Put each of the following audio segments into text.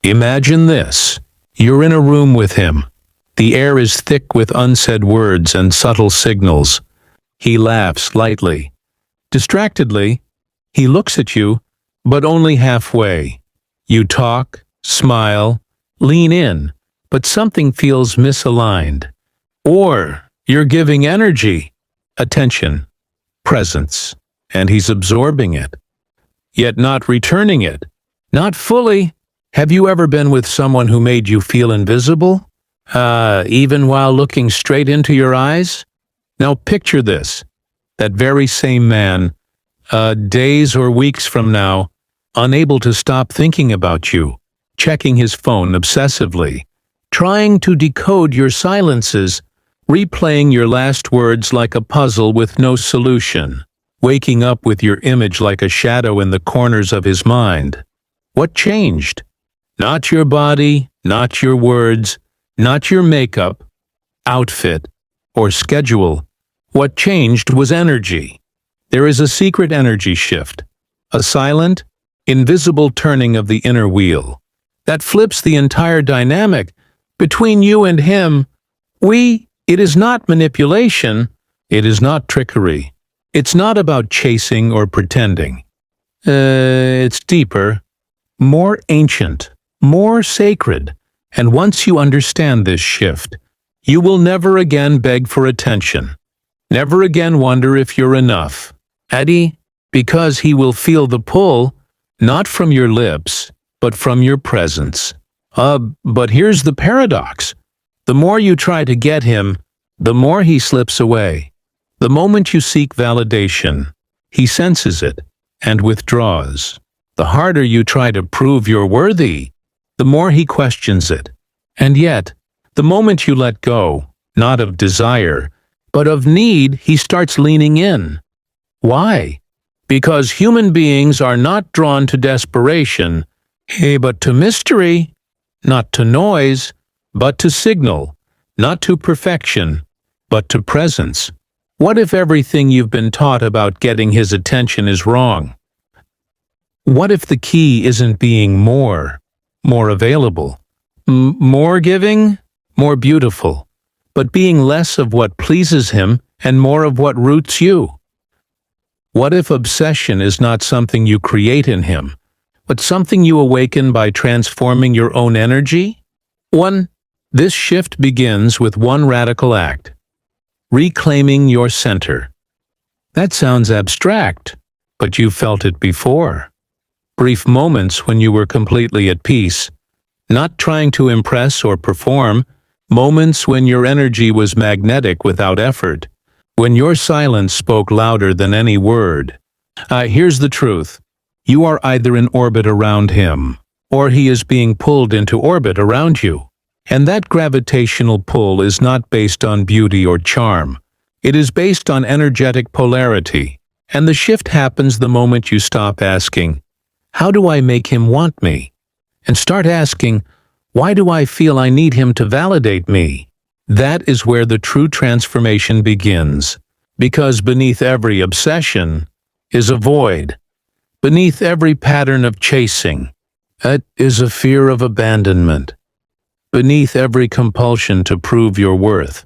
Imagine this. You're in a room with him. The air is thick with unsaid words and subtle signals. He laughs lightly. Distractedly, he looks at you, but only halfway. You talk, smile, lean in, but something feels misaligned. Or you're giving energy, attention, presence, and he's absorbing it, yet not returning it. Not fully. Have you ever been with someone who made you feel invisible? Even while looking straight into your eyes? Now picture this. That very same man, days or weeks from now, unable to stop thinking about you, checking his phone obsessively, trying to decode your silences, replaying your last words like a puzzle with no solution, waking up with your image like a shadow in the corners of his mind. What changed? Not your body, not your words, not your makeup, outfit, or schedule. What changed was energy. There is a secret energy shift, a silent, invisible turning of the inner wheel that flips the entire dynamic between you and him. It is not manipulation, it is not trickery. It's not about chasing or pretending. It's deeper, more ancient, more sacred, and once you understand this shift, you will never again beg for attention, never again wonder if you're enough. Eddie, because he will feel the pull, not from your lips, but from your presence. But here's the paradox. The more you try to get him, the more he slips away. The moment you seek validation, he senses it and withdraws. The harder you try to prove you're worthy, the more he questions it. And yet, the moment you let go, not of desire, but of need, he starts leaning in. Why? Because human beings are not drawn to desperation, but to mystery, not to noise, but to signal, not to perfection, but to presence. What if everything you've been taught about getting his attention is wrong? What if the key isn't being more available, more giving, more beautiful, but being less of what pleases him and more of what roots you? What if obsession is not something you create in him, but something you awaken by transforming your own energy? This shift begins with one radical act: reclaiming your center. That sounds abstract, but you felt it before. Brief moments when you were completely at peace, not trying to impress or perform, moments when your energy was magnetic without effort, when your silence spoke louder than any word. Here's the truth. You are either in orbit around him, or he is being pulled into orbit around you. And that gravitational pull is not based on beauty or charm. It is based on energetic polarity. And the shift happens the moment you stop asking, "How do I make him want me?" and start asking, "Why do I feel I need him to validate me?" That is where the true transformation begins. Because beneath every obsession is a void. Beneath every pattern of chasing, is a fear of abandonment. Beneath every compulsion to prove your worth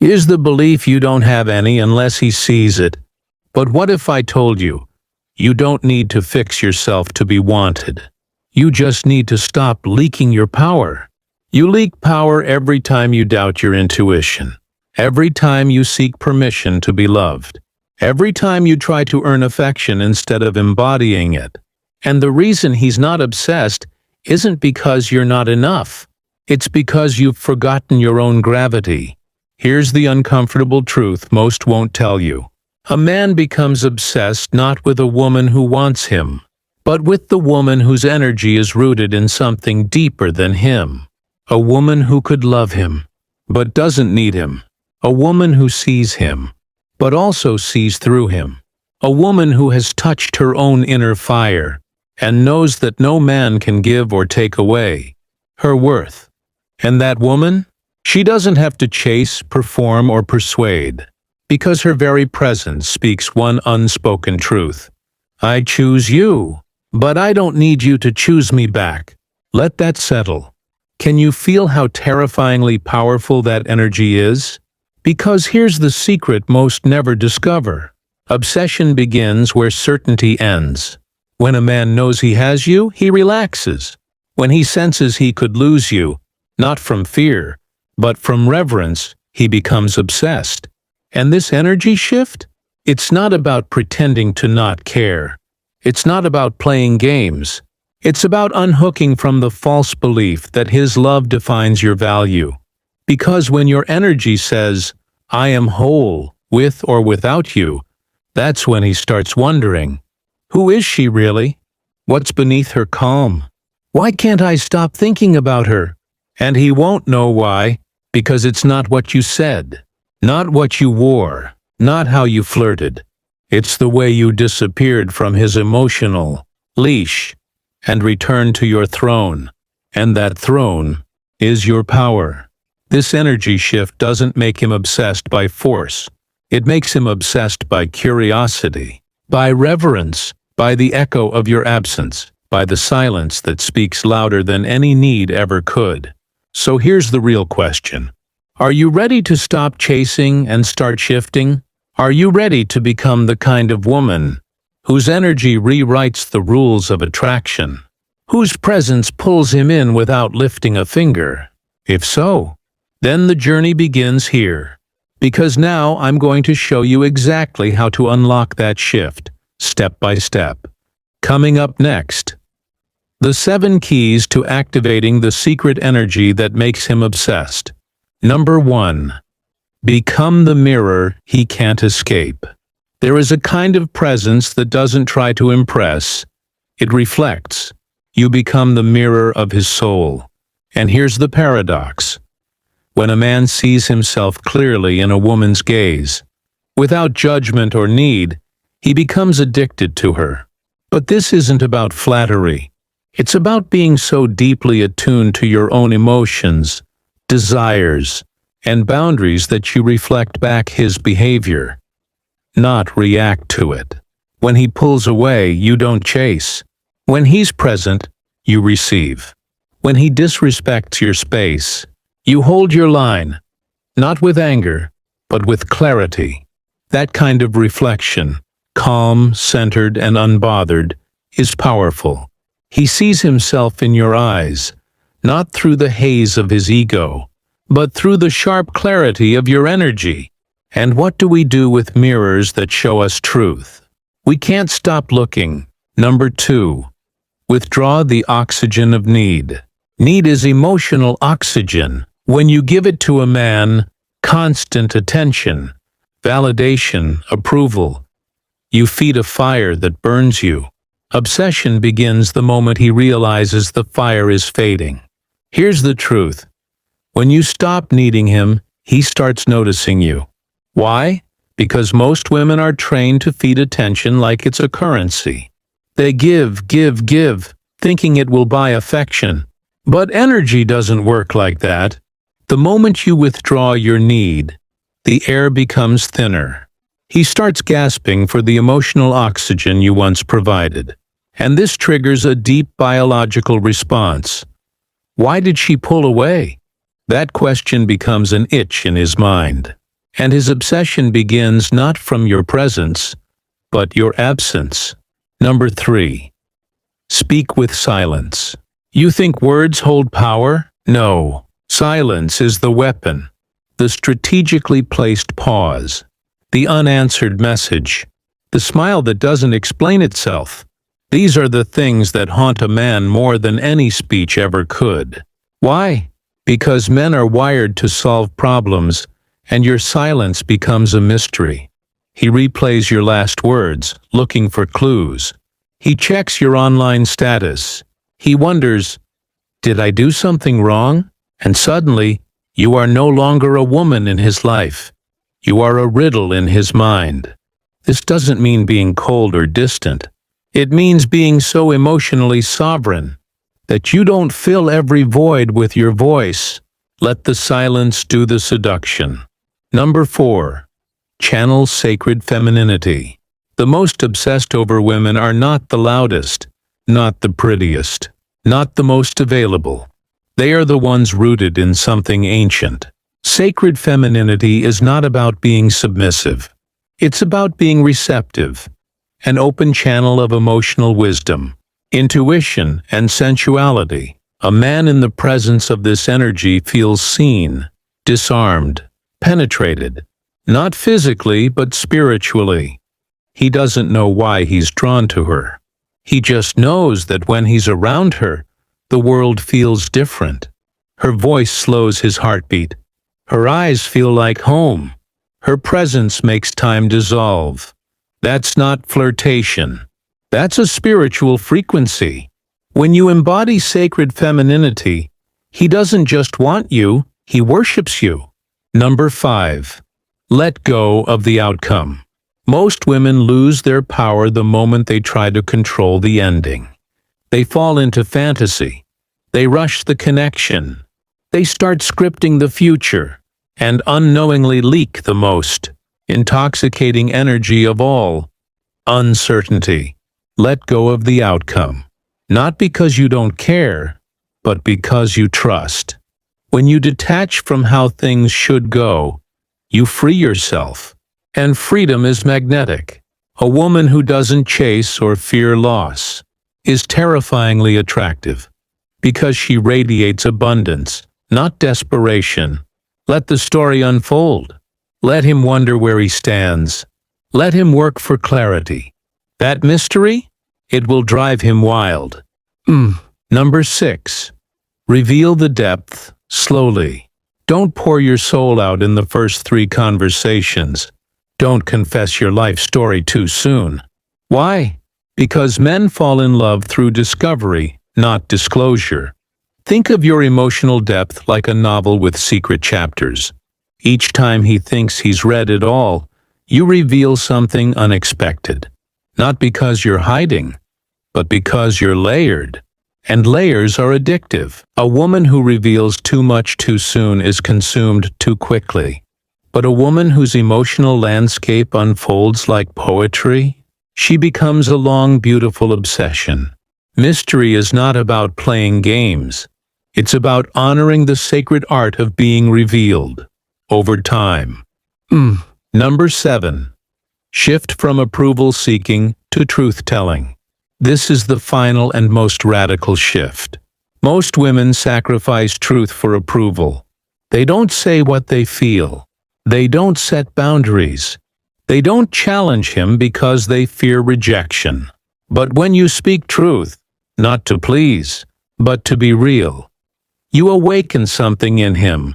is the belief you don't have any unless he sees it. But what if I told you, you don't need to fix yourself to be wanted. You just need to stop leaking your power. You leak power every time you doubt your intuition, every time you seek permission to be loved, every time you try to earn affection instead of embodying it. And the reason he's not obsessed isn't because you're not enough. It's because you've forgotten your own gravity. Here's the uncomfortable truth most won't tell you. A man becomes obsessed not with a woman who wants him, but with the woman whose energy is rooted in something deeper than him. A woman who could love him, but doesn't need him. A woman who sees him, but also sees through him. A woman who has touched her own inner fire and knows that no man can give or take away her worth. And that woman? She doesn't have to chase, perform, or persuade, because her very presence speaks one unspoken truth. I choose you, but I don't need you to choose me back. Let that settle. Can you feel how terrifyingly powerful that energy is? Because here's the secret most never discover. Obsession begins where certainty ends. When a man knows he has you, he relaxes. When he senses he could lose you, not from fear, but from reverence, he becomes obsessed. And this energy shift? It's not about pretending to not care. It's not about playing games. It's about unhooking from the false belief that his love defines your value. Because when your energy says, I am whole, with or without you, that's when he starts wondering, who is she really? What's beneath her calm? Why can't I stop thinking about her? And he won't know why, because it's not what you said, not what you wore, not how you flirted. It's the way you disappeared from his emotional leash and returned to your throne. And that throne is your power. This energy shift doesn't make him obsessed by force. It makes him obsessed by curiosity, by reverence, by the echo of your absence, by the silence that speaks louder than any need ever could. So here's the real question. Are you ready to stop chasing and start shifting? Are you ready to become the kind of woman whose energy rewrites the rules of attraction, whose presence pulls him in without lifting a finger? If so, then the journey begins here. Because now I'm going to show you exactly how to unlock that shift, step by step. Coming up next, the 7 keys to activating the secret energy that makes him obsessed. Number 1. Become the mirror he can't escape. There is a kind of presence that doesn't try to impress. It reflects. You become the mirror of his soul. And here's the paradox. When a man sees himself clearly in a woman's gaze, without judgment or need, he becomes addicted to her. But this isn't about flattery. It's about being so deeply attuned to your own emotions, desires, and boundaries that you reflect back his behavior, not react to it. When he pulls away, you don't chase. When he's present, you receive. When he disrespects your space, you hold your line, not with anger, but with clarity. That kind of reflection, calm, centered, and unbothered, is powerful. He sees himself in your eyes, not through the haze of his ego, but through the sharp clarity of your energy. And what do we do with mirrors that show us truth? We can't stop looking. Number 2. Withdraw the oxygen of need. Need is emotional oxygen. When you give it to a man, constant attention, validation, approval, you feed a fire that burns you. Obsession begins the moment he realizes the fire is fading. Here's the truth. When you stop needing him, he starts noticing you. Why? Because most women are trained to feed attention like it's a currency. They give, thinking it will buy affection. But energy doesn't work like that. The moment you withdraw your need, the air becomes thinner. He starts gasping for the emotional oxygen you once provided. And this triggers a deep biological response. Why did she pull away? That question becomes an itch in his mind. And his obsession begins not from your presence, but your absence. Number 3. Speak with silence. You think words hold power? No. Silence is the weapon, the strategically placed pause, the unanswered message, the smile that doesn't explain itself. These are the things that haunt a man more than any speech ever could. Why? Because men are wired to solve problems, and your silence becomes a mystery. He replays your last words, looking for clues. He checks your online status. He wonders, did I do something wrong? And suddenly, you are no longer a woman in his life. You are a riddle in his mind. This doesn't mean being cold or distant. It means being so emotionally sovereign that you don't fill every void with your voice. Let the silence do the seduction. Number 4. Channel sacred femininity. The most obsessed over women are not the loudest, not the prettiest, not the most available. They are the ones rooted in something ancient. Sacred femininity is not about being submissive. It's about being receptive, an open channel of emotional wisdom, intuition, and sensuality. A man in the presence of this energy feels seen, disarmed, penetrated, not physically but spiritually. He doesn't know why he's drawn to her. He just knows that when he's around her, the world feels different. Her voice slows his heartbeat. Her eyes feel like home. Her presence makes time dissolve. That's not flirtation. That's a spiritual frequency. When you embody sacred femininity, he doesn't just want you, he worships you. Number 5. Let go of the outcome. Most women lose their power the moment they try to control the ending. They fall into fantasy. They rush the connection. They start scripting the future and unknowingly leak the most intoxicating energy of all: uncertainty. Let go of the outcome. Not because you don't care, but because you trust. When you detach from how things should go, you free yourself. And freedom is magnetic. A woman who doesn't chase or fear loss is terrifyingly attractive because she radiates abundance, not desperation. Let the story unfold. Let him wonder where he stands. Let him work for clarity. That mystery? It will drive him wild. Number 6. Reveal the depth slowly. Don't pour your soul out in the first 3 conversations. Don't confess your life story too soon. Why? Because men fall in love through discovery, not disclosure. Think of your emotional depth like a novel with secret chapters. Each time he thinks he's read it all, you reveal something unexpected. Not because you're hiding, but because you're layered. And layers are addictive. A woman who reveals too much too soon is consumed too quickly. But a woman whose emotional landscape unfolds like poetry, she becomes a long, beautiful obsession. Mystery is not about playing games. It's about honoring the sacred art of being revealed over time. Number 7. Shift from approval-seeking to truth-telling. This is the final and most radical shift. Most women sacrifice truth for approval. They don't say what they feel. They don't set boundaries. They don't challenge him because they fear rejection. But when you speak truth, not to please, but to be real, you awaken something in him.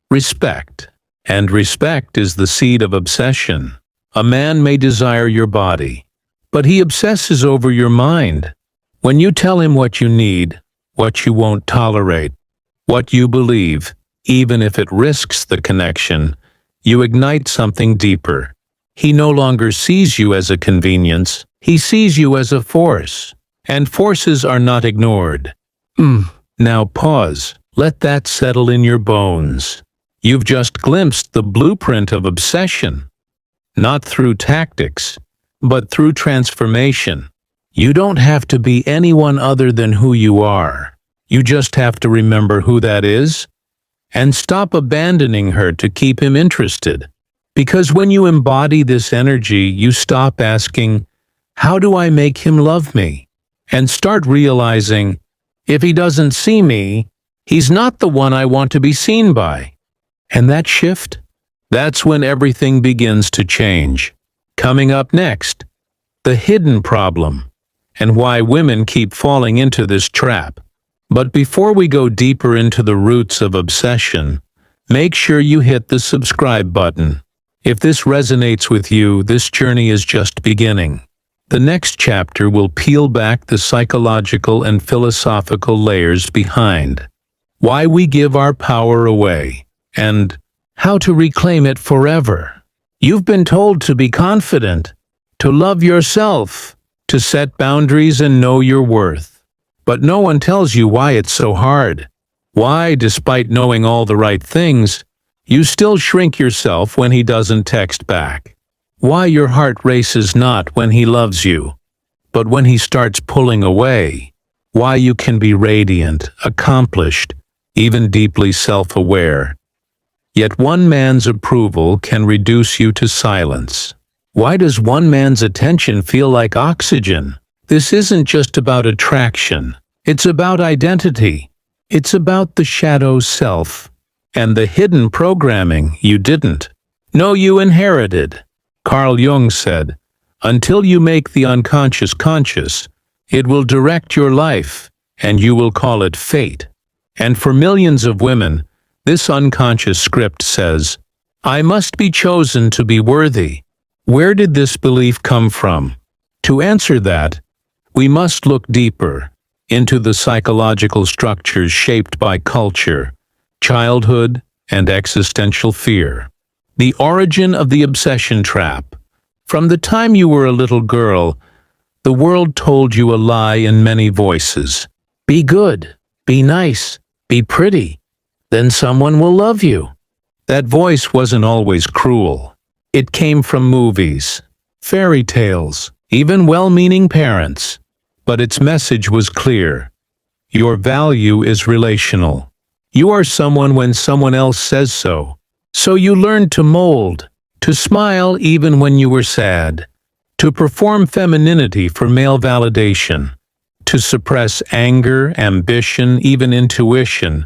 Respect. And respect is the seed of obsession. A man may desire your body, but he obsesses over your mind. When you tell him what you need, what you won't tolerate, what you believe, even if it risks the connection, you ignite something deeper. He no longer sees you as a convenience, he sees you as a force. And forces are not ignored. Now pause. Let that settle in your bones. You've just glimpsed the blueprint of obsession. Not through tactics, but through transformation. You don't have to be anyone other than who you are. You just have to remember who that is and stop abandoning her to keep him interested. Because when you embody this energy, you stop asking, "How do I make him love me?" and start realizing, if he doesn't see me, he's not the one I want to be seen by. And that shift, that's when everything begins to change. Coming up next, the hidden problem and why women keep falling into this trap. But before we go deeper into the roots of obsession, make sure you hit the subscribe button. If this resonates with you, this journey is just beginning. The next chapter will peel back the psychological and philosophical layers behind why we give our power away and how to reclaim it forever. You've been told to be confident, to love yourself, to set boundaries and know your worth. But no one tells you why it's so hard. Why, despite knowing all the right things, you still shrink yourself when he doesn't text back. Why your heart races not when he loves you, but when he starts pulling away. why you can be radiant, accomplished, even deeply self-aware. Yet one man's approval can reduce you to silence. Why does one man's attention feel like oxygen? This isn't just about attraction. It's about identity. It's about the shadow self and the hidden programming you didn't know you inherited. Carl Jung said, "Until you make the unconscious conscious, it will direct your life, and you will call it fate." And for millions of women, this unconscious script says, "I must be chosen to be worthy." Where did this belief come from? To answer that, we must look deeper into the psychological structures shaped by culture, childhood, and existential fear. The origin of the obsession trap. From the time you were a little girl, the world told you a lie in many voices. Be good, be nice, be pretty, then someone will love you. That voice wasn't always cruel. It came from movies, fairy tales, even well-meaning parents. But its message was clear. Your value is relational. You are someone when someone else says so. So you learned to mold, to smile even when you were sad, to perform femininity for male validation, to suppress anger, ambition, even intuition,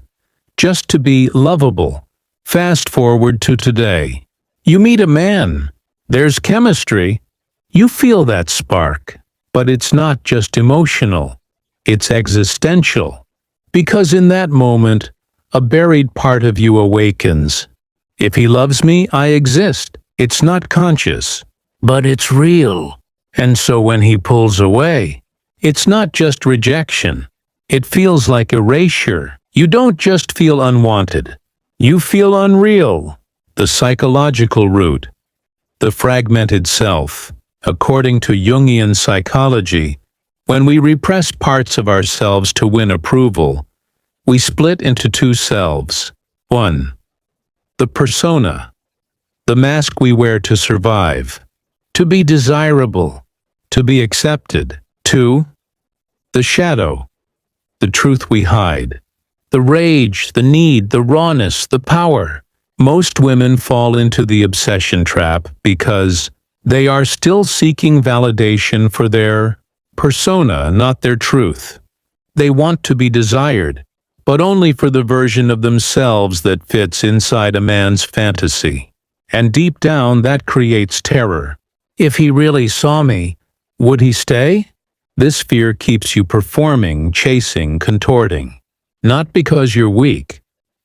just to be lovable. Fast forward to today. You meet a man. There's chemistry. You feel that spark. But it's not just emotional. It's existential. Because in that moment, a buried part of you awakens. If he loves me, I exist. It's not conscious, but it's real. And so when he pulls away, it's not just rejection. It feels like erasure. You don't just feel unwanted. You feel unreal. The psychological root. The fragmented self. According to Jungian psychology, when we repress parts of ourselves to win approval, we split into two selves. 1. The persona, the mask we wear to survive, to be desirable, to be accepted. 2. The shadow, the truth we hide, the rage, the need, the rawness, the power. Most women fall into the obsession trap because they are still seeking validation for their persona, not their truth. They want to be desired, but only for the version of themselves that fits inside a man's fantasy. And deep down, that creates terror. If he really saw me, would he stay? This fear keeps you performing, chasing, contorting. Not because you're weak,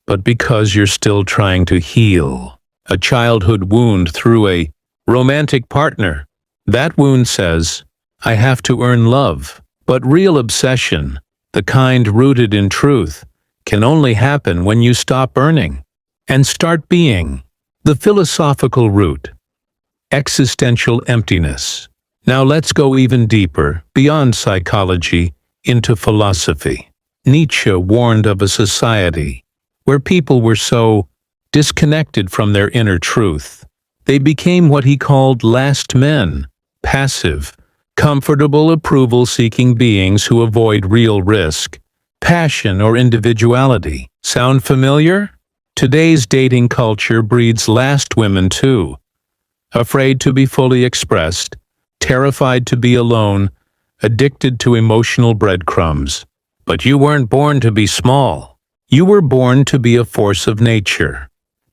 but because you're still trying to heal a childhood wound through a romantic partner. That wound says, I have to earn love. But real obsession, the kind rooted in truth, can only happen when you stop earning and start being. The philosophical root. Existential emptiness. Now let's go even deeper, beyond psychology, into philosophy. Nietzsche warned of a society where people were so disconnected from their inner truth. They became what he called last men, passive, comfortable approval-seeking beings who avoid real risk, passion, or individuality. Sound familiar? Today's dating culture breeds last women too. Afraid to be fully expressed, terrified to be alone, addicted to emotional breadcrumbs. But you weren't born to be small. You were born to be a force of nature,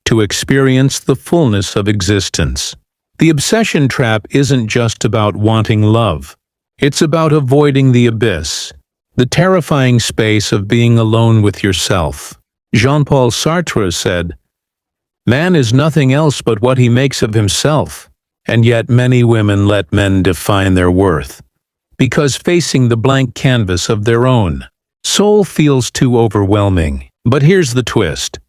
to experience the fullness of existence. The obsession trap isn't just about wanting love. It's about avoiding the abyss, the terrifying space of being alone with yourself. Jean-Paul Sartre said, "Man is nothing else but what he makes of himself." And yet many women let men define their worth, because facing the blank canvas of their own soul feels too overwhelming. But here's the twist.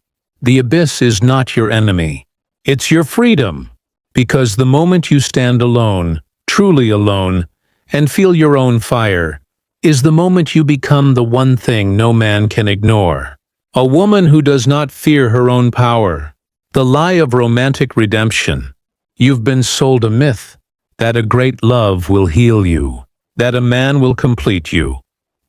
The abyss is not your enemy. It's your freedom. Because the moment you stand alone, truly alone, and feel your own fire, is the moment you become the one thing no man can ignore. A woman who does not fear her own power. The lie of romantic redemption. You've been sold a myth that a great love will heal you, that a man will complete you.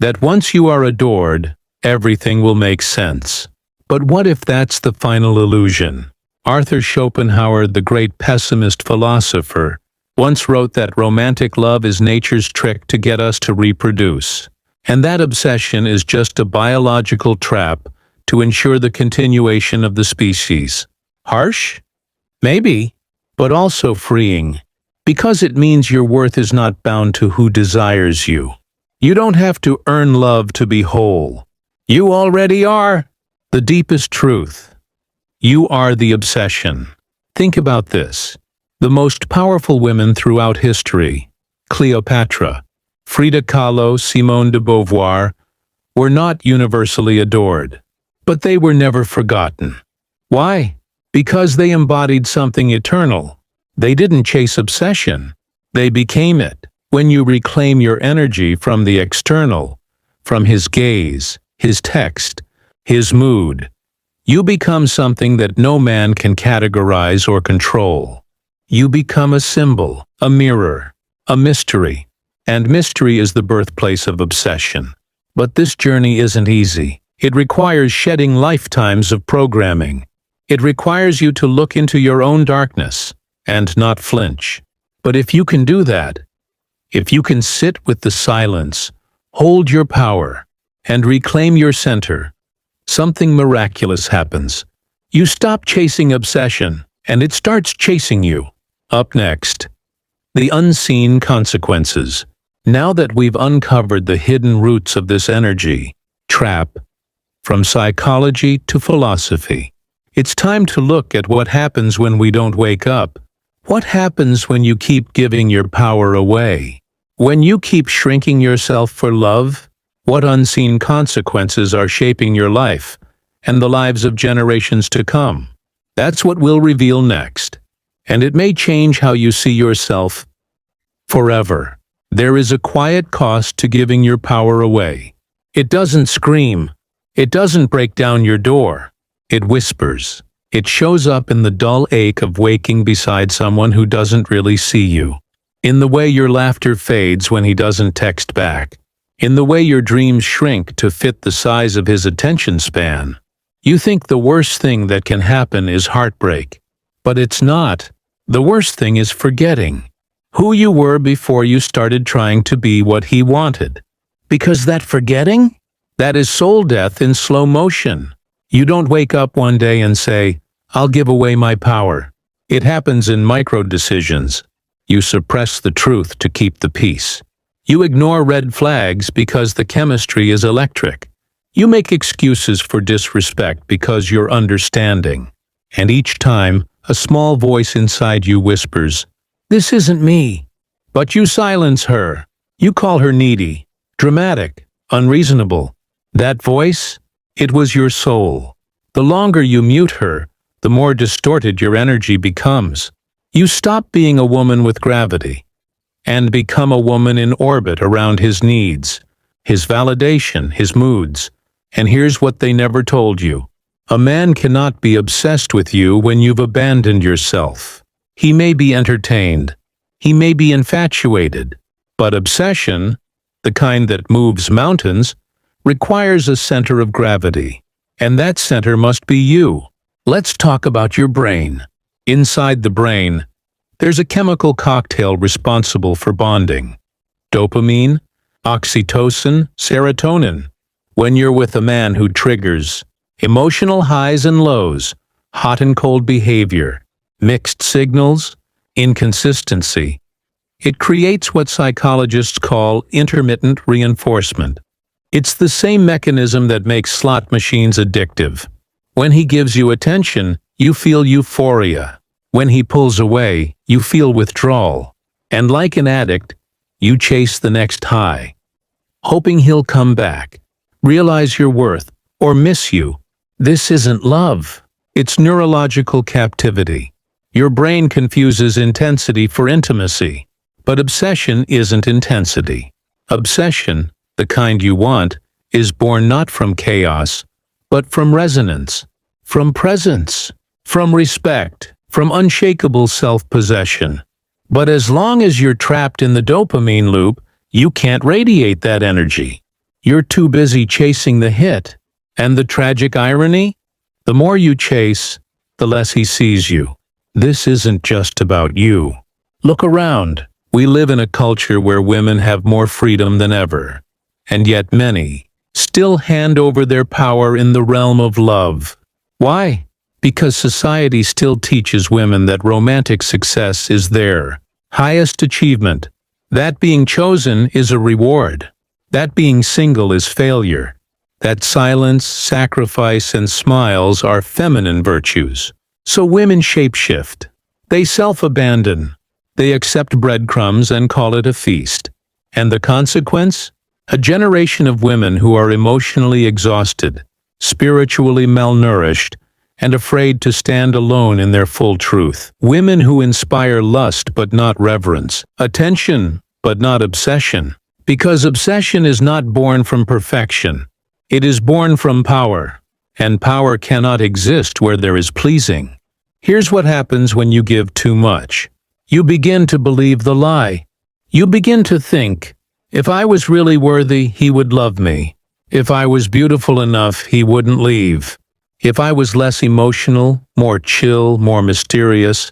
That once you are adored, everything will make sense. But what if that's the final illusion? Arthur Schopenhauer, the great pessimist philosopher, once wrote that romantic love is nature's trick to get us to reproduce. And that obsession is just a biological trap to ensure the continuation of the species. Harsh? Maybe, but also freeing, because it means your worth is not bound to who desires you. You don't have to earn love to be whole. You already are. The deepest truth. You are the obsession. Think about this. The most powerful women throughout history, Cleopatra, Frida Kahlo, Simone de Beauvoir, were not universally adored. But they were never forgotten. Why? Because they embodied something eternal. They didn't chase obsession. They became it. When you reclaim your energy from the external, from his gaze, his text, his mood, you become something that no man can categorize or control. You become a symbol, a mirror, a mystery. And mystery is the birthplace of obsession. But this journey isn't easy. It requires shedding lifetimes of programming. It requires you to look into your own darkness and not flinch. But if you can do that, if you can sit with the silence, hold your power, and reclaim your center, something miraculous happens. You stop chasing obsession, and it starts chasing you. Up next, the unseen consequences. Now that we've uncovered the hidden roots of this energy, trap, from psychology to philosophy, it's time to look at what happens when we don't wake up. What happens when you keep giving your power away? When you keep shrinking yourself for love? What unseen consequences are shaping your life and the lives of generations to come? That's what we'll reveal next. And it may change how you see yourself forever. There is a quiet cost to giving your power away. It doesn't scream. It doesn't break down your door. It whispers. It shows up in the dull ache of waking beside someone who doesn't really see you. In the way your laughter fades when he doesn't text back. In the way your dreams shrink to fit the size of his attention span. You think the worst thing that can happen is heartbreak. But it's not. The worst thing is forgetting who you were before you started trying to be what he wanted. Because that forgetting? That is soul death in slow motion. You don't wake up one day and say, "I'll give away my power." It happens in micro decisions. You suppress the truth to keep the peace. You ignore red flags because the chemistry is electric. You make excuses for disrespect because you're understanding. And each time, a small voice inside you whispers, "This isn't me." But you silence her. You call her needy, dramatic, unreasonable. That voice? It was your soul. The longer you mute her, the more distorted your energy becomes. You stop being a woman with gravity and become a woman in orbit around his needs, his validation, his moods. And here's what they never told you. A man cannot be obsessed with you when you've abandoned yourself. He may be entertained. He may be infatuated. But obsession, the kind that moves mountains, requires a center of gravity. And that center must be you. Let's talk about your brain. Inside the brain, there's a chemical cocktail responsible for bonding. Dopamine, oxytocin, serotonin. When you're with a man who triggers emotional highs and lows, hot and cold behavior, mixed signals, inconsistency, it creates what psychologists call intermittent reinforcement. It's the same mechanism that makes slot machines addictive. When he gives you attention, you feel euphoria. When he pulls away, you feel withdrawal. And like an addict, you chase the next high, hoping he'll come back, realize your worth, or miss you. This isn't love. It's neurological captivity. Your brain confuses intensity for intimacy. But obsession isn't intensity. Obsession, the kind you want, is born not from chaos, but from resonance, from presence, from respect, from unshakable self-possession. But as long as you're trapped in the dopamine loop, you can't radiate that energy. You're too busy chasing the hit. And the tragic irony? The more you chase, the less he sees you. This isn't just about you. Look around. We live in a culture where women have more freedom than ever. And yet many still hand over their power in the realm of love. Why? Because society still teaches women that romantic success is their highest achievement. That being chosen is a reward. That being single is failure. That silence, sacrifice, and smiles are feminine virtues. So women shapeshift. They self-abandon. They accept breadcrumbs and call it a feast. And the consequence? A generation of women who are emotionally exhausted, spiritually malnourished, and afraid to stand alone in their full truth. Women who inspire lust but not reverence, attention but not obsession. Because obsession is not born from perfection. It is born from power, and power cannot exist where there is pleasing. Here's what happens when you give too much. You begin to believe the lie. You begin to think, if I was really worthy, he would love me. If I was beautiful enough, he wouldn't leave. If I was less emotional, more chill, more mysterious,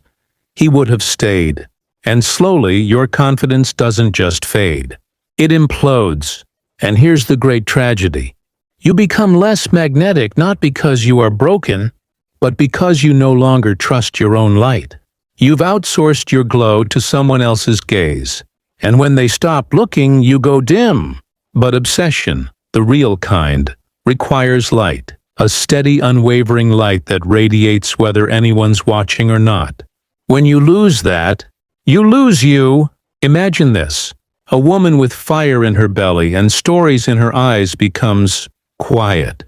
he would have stayed. And slowly, your confidence doesn't just fade. It implodes. And here's the great tragedy. You become less magnetic not because you are broken, but because you no longer trust your own light. You've outsourced your glow to someone else's gaze. And when they stop looking, you go dim. But obsession, the real kind, requires light. A steady, unwavering light that radiates whether anyone's watching or not. When you lose that, you lose you. Imagine this. A woman with fire in her belly and stories in her eyes becomes quiet.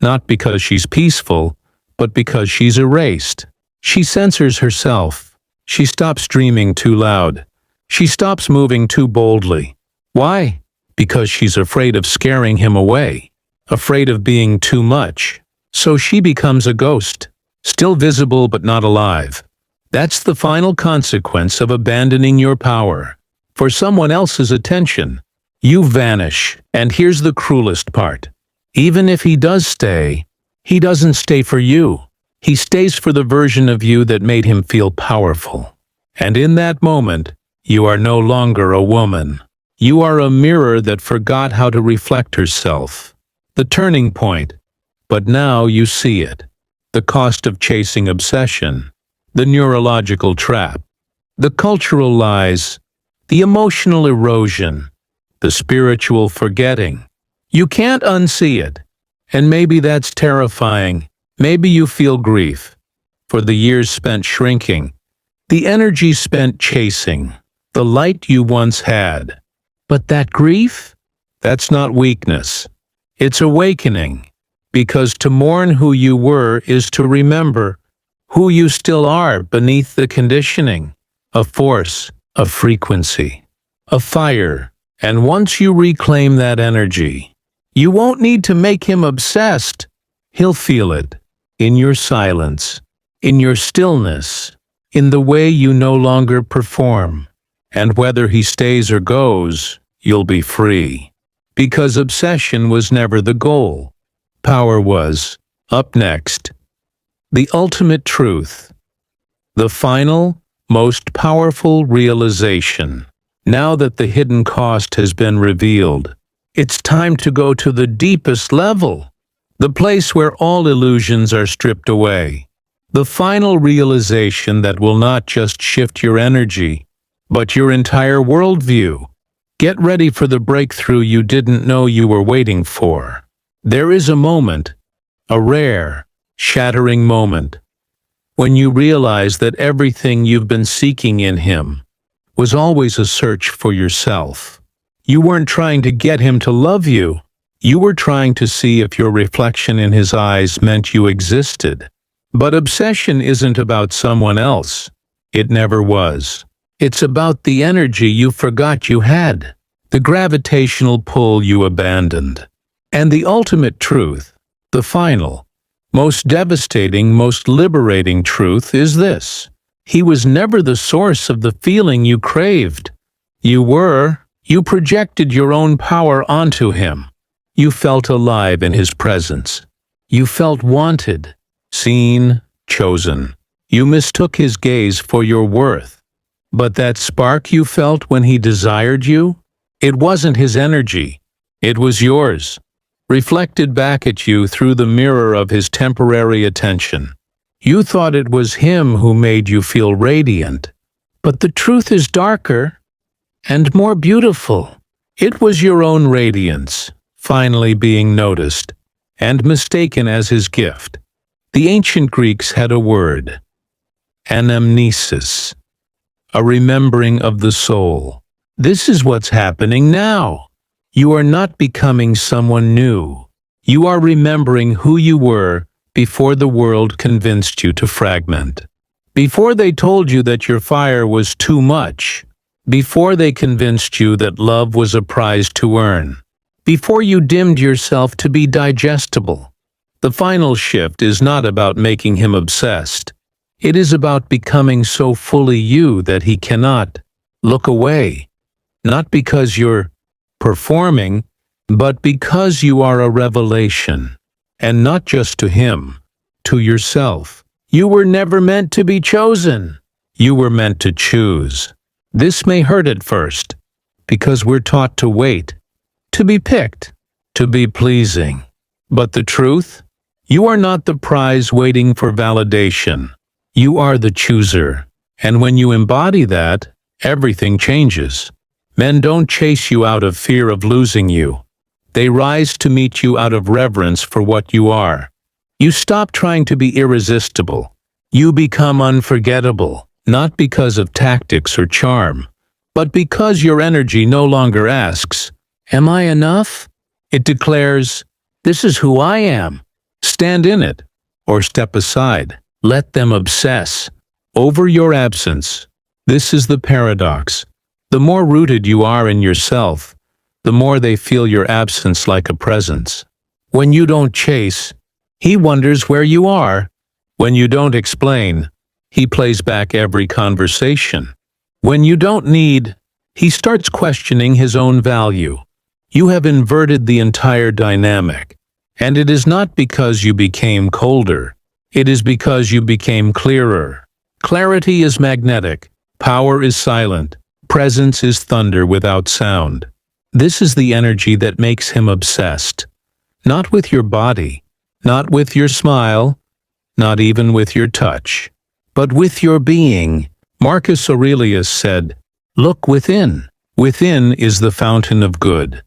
Not because she's peaceful, but because she's erased. She censors herself. She stops dreaming too loud. She stops moving too boldly. Why? Because she's afraid of scaring him away. Afraid of being too much. So she becomes a ghost. Still visible but not alive. That's the final consequence of abandoning your power. For someone else's attention, you vanish. And here's the cruelest part. Even if he does stay, he doesn't stay for you. He stays for the version of you that made him feel powerful. And in that moment, you are no longer a woman. You are a mirror that forgot how to reflect herself. The turning point. But now you see it. The cost of chasing obsession. The neurological trap. The cultural lies. The emotional erosion. The spiritual forgetting. You can't unsee it. And maybe that's terrifying. Maybe you feel grief. For the years spent shrinking. The energy spent chasing. The light you once had. But that grief? That's not weakness. It's awakening. Because to mourn who you were is to remember who you still are beneath the conditioning. A force, a frequency, a fire. And once you reclaim that energy, you won't need to make him obsessed. He'll feel it. In your silence. In your stillness. In the way you no longer perform. And whether he stays or goes, you'll be free. Because obsession was never the goal. Power was. Up next. The ultimate truth. The final, most powerful realization. Now that the hidden cost has been revealed, it's time to go to the deepest level. The place where all illusions are stripped away. The final realization that will not just shift your energy, but your entire worldview. Get ready for the breakthrough you didn't know you were waiting for. There is a moment, a rare, shattering moment, when you realize that everything you've been seeking in him was always a search for yourself. You weren't trying to get him to love you. You were trying to see if your reflection in his eyes meant you existed. But obsession isn't about someone else. It never was. It's about the energy you forgot you had, the gravitational pull you abandoned. And the ultimate truth, the final, most devastating, most liberating truth is this. He was never the source of the feeling you craved. You projected your own power onto him. You felt alive in his presence. You felt wanted, seen, chosen. You mistook his gaze for your worth. But that spark you felt when he desired you? It wasn't his energy. It was yours, reflected back at you through the mirror of his temporary attention. You thought it was him who made you feel radiant. But the truth is darker and more beautiful. It was your own radiance, finally being noticed, and mistaken as his gift. The ancient Greeks had a word, anamnesis, a remembering of the soul. This is what's happening now. You are not becoming someone new. You are remembering who you were before the world convinced you to fragment. Before they told you that your fire was too much. Before they convinced you that love was a prize to earn. Before you dimmed yourself to be digestible. The final shift is not about making him obsessed. It is about becoming so fully you that he cannot look away. Not because you're performing, but because you are a revelation. And not just to him, to yourself. You were never meant to be chosen. You were meant to choose. This may hurt at first, because we're taught to wait, to be picked, to be pleasing. But the truth? You are not the prize waiting for validation. You are the chooser. And when you embody that, everything changes. Men don't chase you out of fear of losing you. They rise to meet you out of reverence for what you are. You stop trying to be irresistible. You become unforgettable, not because of tactics or charm, but because your energy no longer asks, "Am I enough?" It declares, "This is who I am." Stand in it, or step aside. Let them obsess over your absence. This is the paradox. The more rooted you are in yourself, the more they feel your absence like a presence. When you don't chase, he wonders where you are. When you don't explain, he plays back every conversation. When you don't need, he starts questioning his own value. You have inverted the entire dynamic. And it is not because you became colder. It is because you became clearer. Clarity is magnetic. Power is silent. Presence is thunder without sound. This is the energy that makes him obsessed. Not with your body, not with your smile, not even with your touch, but with your being. Marcus Aurelius said, "Look within. Within is the fountain of good,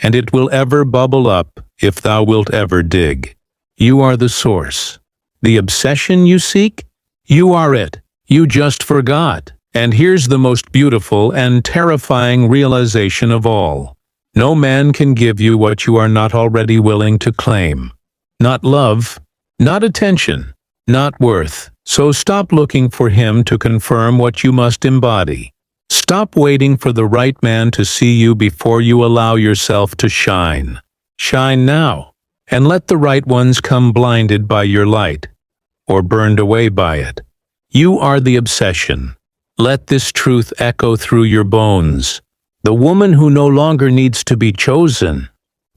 and it will ever bubble up if thou wilt ever dig." You are the source. The obsession you seek? You are it. You just forgot. And here's the most beautiful and terrifying realization of all. No man can give you what you are not already willing to claim. Not love, not attention, not worth. So stop looking for him to confirm what you must embody. Stop waiting for the right man to see you before you allow yourself to shine. Shine now, and let the right ones come blinded by your light, or burned away by it. You are the obsession. Let this truth echo through your bones. The woman who no longer needs to be chosen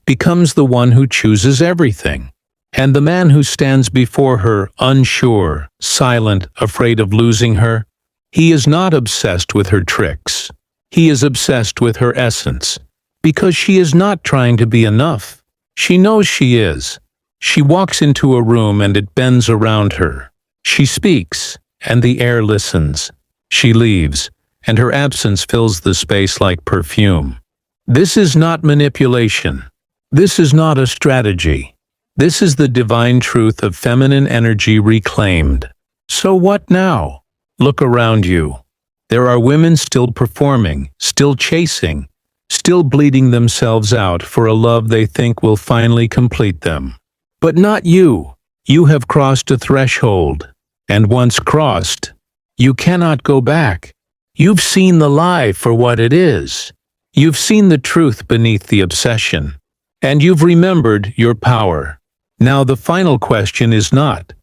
becomes the one who chooses everything. And the man who stands before her unsure, silent, afraid of losing her, he is not obsessed with her tricks. He is obsessed with her essence, because she is not trying to be enough. She knows she is. She walks into a room and it bends around her. She speaks, and the air listens. She leaves, and her absence fills the space like perfume. This is not manipulation. This is not a strategy. This is the divine truth of feminine energy reclaimed. So what now? Look around you. There are women still performing, still chasing, still bleeding themselves out for a love they think will finally complete them. But not you. You have crossed a threshold, and once crossed, you cannot go back. You've seen the lie for what it is. You've seen the truth beneath the obsession, and you've remembered your power. Now the final question is not,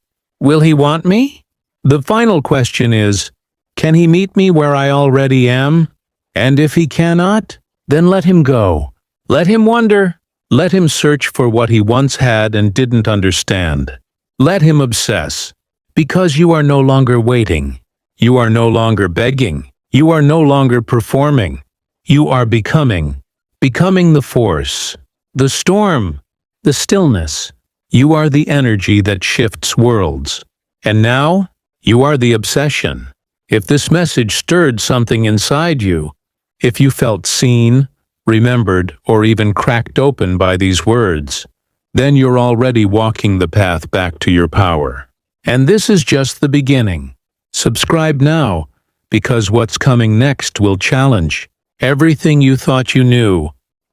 will he want me? The final question is, can he meet me where I already am? And if he cannot, then let him go. Let him wonder. Let him search for what he once had and didn't understand. Let him obsess. Because you are no longer waiting. You are no longer begging. You are no longer performing. You are becoming. Becoming the force, the storm, the stillness. You are the energy that shifts worlds. And now, you are the obsession. If this message stirred something inside you, if you felt seen, remembered, or even cracked open by these words, then you're already walking the path back to your power. And this is just the beginning. Subscribe now, because what's coming next will challenge everything you thought you knew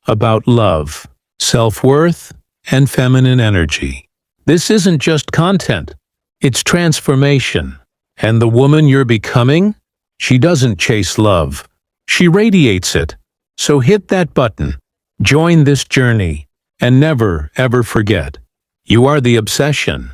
about love, self-worth, and feminine energy. This isn't just content, it's transformation. And the woman you're becoming, she doesn't chase love, she radiates it. So hit that button, join this journey, and never, ever forget, you are the obsession.